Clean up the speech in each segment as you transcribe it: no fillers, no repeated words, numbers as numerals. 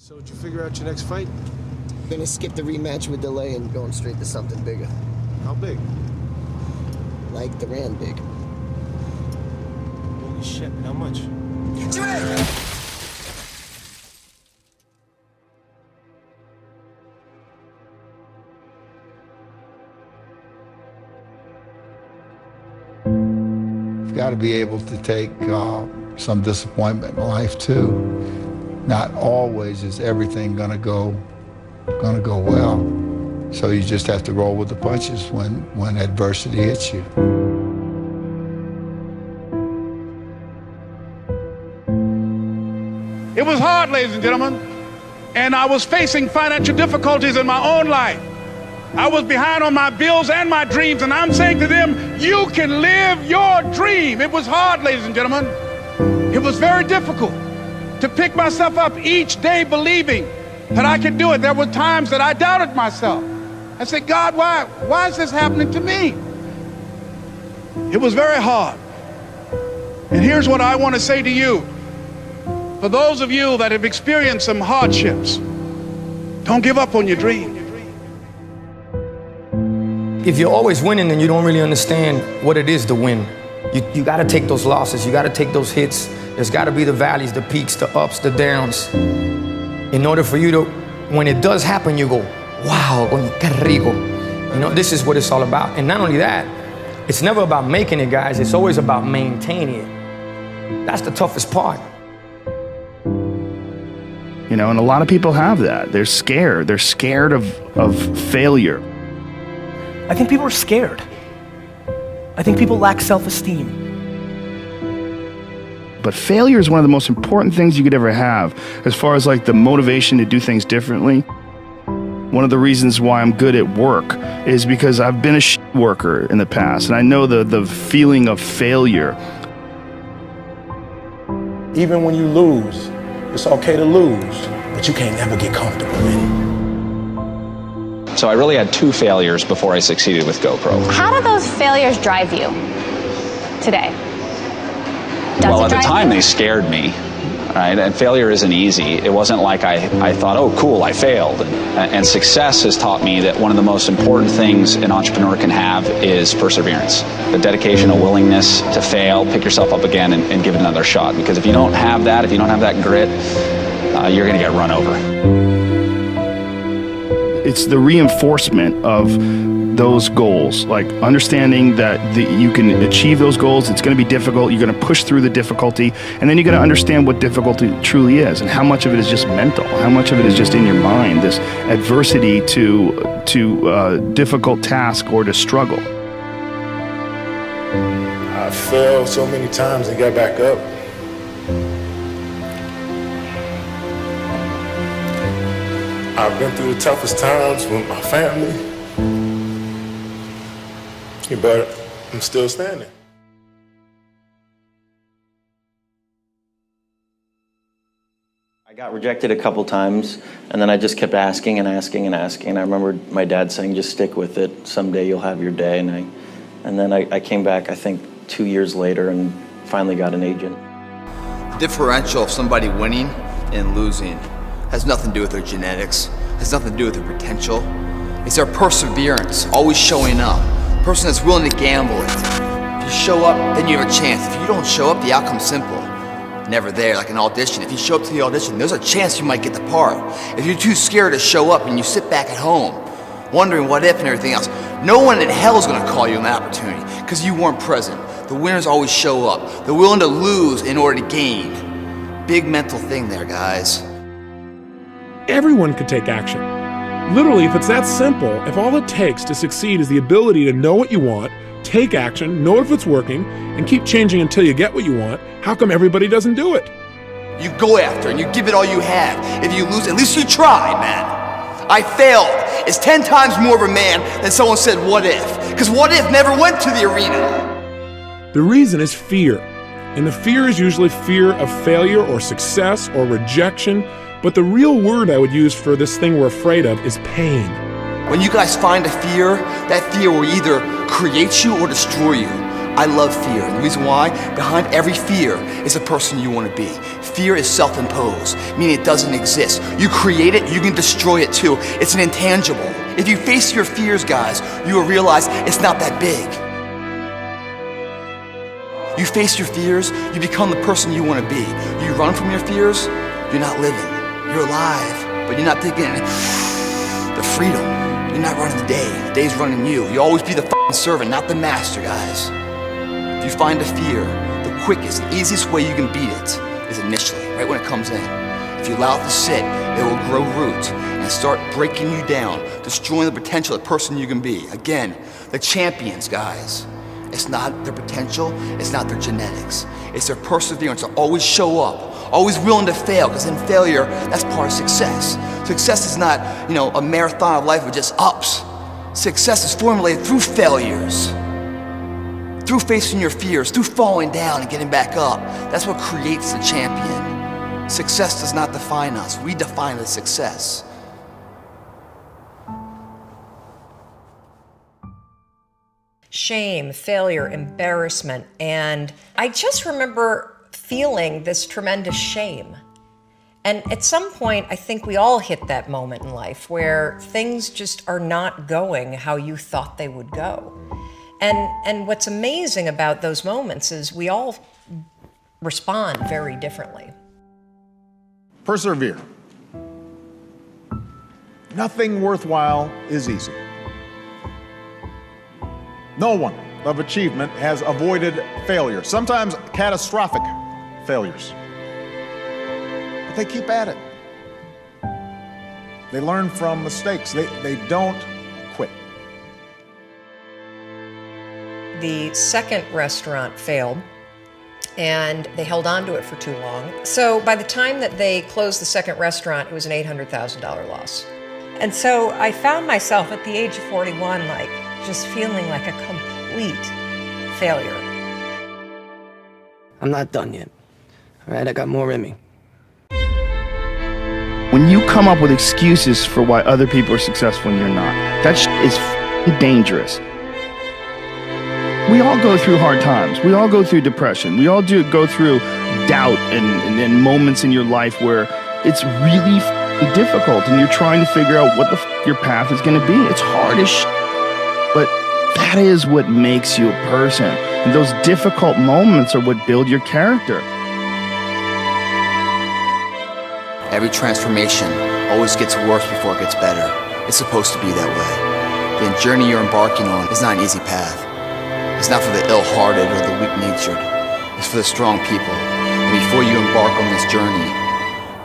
So did you figure out your next fight? Gonna skip the rematch with delay and going straight to something bigger. How big? Like the Rand big. Holy shit, how much? You've got to be able to take some disappointment in life too. Not always is everything gonna go well. So you just have to roll with the punches when adversity hits you. It was hard, ladies and gentlemen, and I was facing financial difficulties in my own life. I was behind on my bills and my dreams, and I'm saying to them, you can live your dream. It was hard, ladies and gentlemen. It was very difficult to pick myself up each day believing that I could do it. There were times that I doubted myself. I said, God, why is this happening to me? It was very hard. And here's what I want to say to you. For those of you that have experienced some hardships, don't give up on your dream. If you're always winning, then you don't really understand what it is to win. You got to take those losses. You got to take those hits. There's got to be the valleys, the peaks, the ups, the downs. In order for you to, when it does happen, you go, wow, qué rico. You know, this is what it's all about. And not only that, it's never about making it, guys. It's always about maintaining it. That's the toughest part. You know, and a lot of people have that. They're scared. They're scared of failure. I think people are scared. I think people lack self-esteem. But failure is one of the most important things you could ever have as far as like the motivation to do things differently. One of the reasons why I'm good at work is because I've been a shit worker in the past, and I know the feeling of failure. Even when you lose, it's okay to lose, but you can't never get comfortable in it. So I really had 2 failures before I succeeded with GoPro. How do those failures drive you today? Well, at the time, they scared me. Right? And failure isn't easy. It wasn't like I thought, oh, cool, I failed. And success has taught me that one of the most important things an entrepreneur can have is perseverance. The dedication, a willingness to fail, pick yourself up again, and give it another shot. Because if you don't have that, if you don't have that grit, you're going to get run over. It's the reinforcement of those goals, like understanding that you can achieve those goals. It's going to be difficult. You're going to push through the difficulty, and then you're going to understand what difficulty truly is, and how much of it is just mental, how much of it is just in your mind. This adversity to difficult task or to struggle. I failed so many times and got back up. I've been through the toughest times with my family, but I'm still standing. I got rejected a couple times, and then I just kept asking and asking and asking. I remember my dad saying, just stick with it. Someday you'll have your day. And then I came back, I think, 2 years later and finally got an agent. Differential of somebody winning and losing has nothing to do with their genetics, has nothing to do with their potential. It's their perseverance, always showing up. A person that's willing to gamble it. If you show up, then you have a chance. If you don't show up, the outcome's simple. Never there, like an audition. If you show up to the audition, there's a chance you might get the part. If you're too scared to show up and you sit back at home, wondering what if and everything else, no one in hell is gonna call you an opportunity because you weren't present. The winners always show up. They're willing to lose in order to gain. Big mental thing there, guys. Everyone could take action. Literally, if it's that simple, if all it takes to succeed is the ability to know what you want, take action, know if it's working, and keep changing until you get what you want, how come everybody doesn't do it? You go after and you give it all you have. If you lose, at least you tried, man. I failed. It's 10 times more of a man than someone said, what if? Because what if never went to the arena. The reason is fear. And the fear is usually fear of failure or success or rejection. But the real word I would use for this thing we're afraid of is pain. When you guys find a fear, that fear will either create you or destroy you. I love fear, and the reason why, behind every fear is a person you want to be. Fear is self-imposed, meaning it doesn't exist. You create it, you can destroy it too. It's an intangible. If you face your fears, guys, you will realize it's not that big. You face your fears, you become the person you want to be. You run from your fears, you're not living. You're alive, but you're not taking the freedom. You're not running the day. The day's running you. You always be the f***ing servant, not the master, guys. If you find a fear, the quickest, easiest way you can beat it is initially, right when it comes in. If you allow it to sit, it will grow root and start breaking you down, destroying the potential of the person you can be. Again, the champions, guys. It's not their potential, it's not their genetics. It's their perseverance to always show up, always willing to fail, because in failure, that's part of success. Success is not, a marathon of life with just ups. Success is formulated through failures, through facing your fears, through falling down and getting back up. That's what creates the champion. Success does not define us. We define the success. Shame, failure, embarrassment, and I just remember feeling this tremendous shame. And at some point, I think we all hit that moment in life where things just are not going how you thought they would go. And what's amazing about those moments is we all respond very differently. Persevere. Nothing worthwhile is easy. No one of achievement has avoided failure, sometimes catastrophic failures. But they keep at it. They learn from mistakes. They don't quit. The second restaurant failed, and they held on to it for too long. So by the time that they closed the second restaurant, it was an $800,000 loss. And so I found myself at the age of 41, just feeling like a complete failure. I'm not done yet. All right, I got more in me. When you come up with excuses for why other people are successful and you're not, that is dangerous. We all go through hard times. We all go through depression. We all go through doubt and moments in your life where it's really difficult and you're trying to figure out what the your path is going to be. It's hard as but that is what makes you a person. And those difficult moments are what build your character. Every transformation always gets worse before it gets better. It's supposed to be that way. The journey you're embarking on is not an easy path. It's not for the ill-hearted or the weak-natured. It's for the strong people. And before you embark on this journey,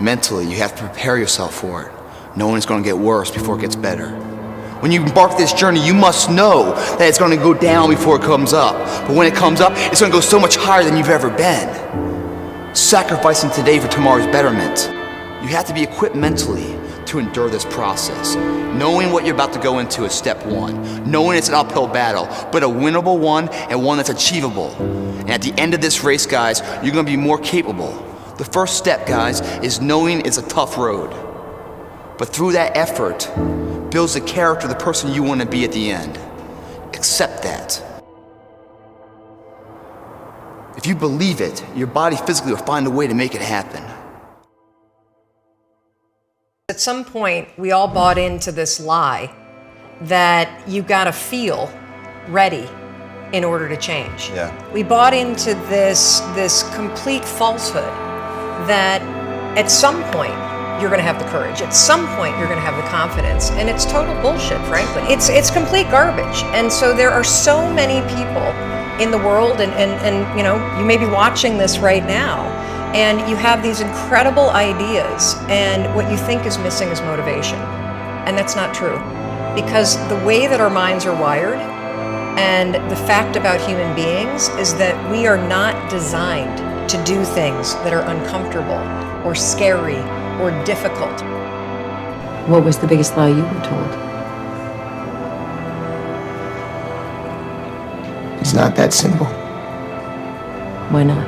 mentally, you have to prepare yourself for it, knowing it's going to get worse before it gets better. When you embark this journey, you must know that it's going to go down before it comes up. But when it comes up, it's going to go so much higher than you've ever been. Sacrificing today for tomorrow's betterment. You have to be equipped mentally to endure this process. Knowing what you're about to go into is step one. Knowing it's an uphill battle, but a winnable one and one that's achievable. And at the end of this race, guys, you're going to be more capable. The first step, guys, is knowing it's a tough road. But through that effort, builds the character of the person you want to be at the end. Accept that. If you believe it, your body physically will find a way to make it happen. At some point, we all bought into this lie that you gotta feel ready in order to change. Yeah. We bought into this complete falsehood that at some point, you're gonna have the courage. At some point, you're gonna have the confidence. And it's total bullshit, frankly. It's complete garbage. And so there are so many people in the world, and you may be watching this right now, and you have these incredible ideas, and what you think is missing is motivation. And that's not true. Because the way that our minds are wired, and the fact about human beings, is that we are not designed to do things that are uncomfortable, or scary, or difficult. What was the biggest lie you were told? It's not that simple. Why not?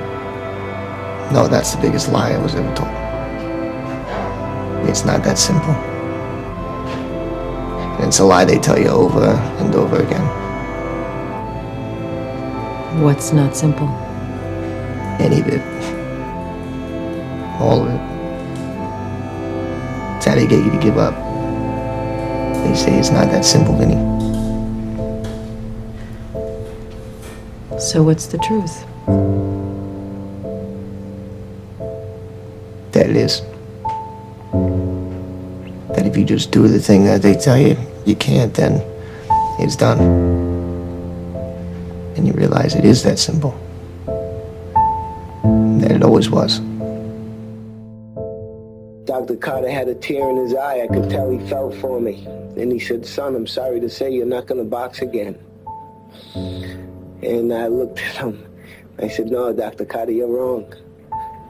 No, that's the biggest lie I was ever told. It's not that simple. And it's a lie they tell you over and over again. What's not simple? Any of it. All of it. It's how they get you to give up. They say it's not that simple, Vinny. So what's the truth? That it is. That if you just do the thing that they tell you you can't, then it's done. And you realize it is that simple. That it always was. Dr. Carter had a tear in his eye. I could tell he felt for me. And he said, son, I'm sorry to say you're not going to box again. And I looked at him. I said, no, Dr. Carter, you're wrong.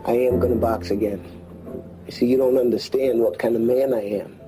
I am going to box again. You see, you don't understand what kind of man I am.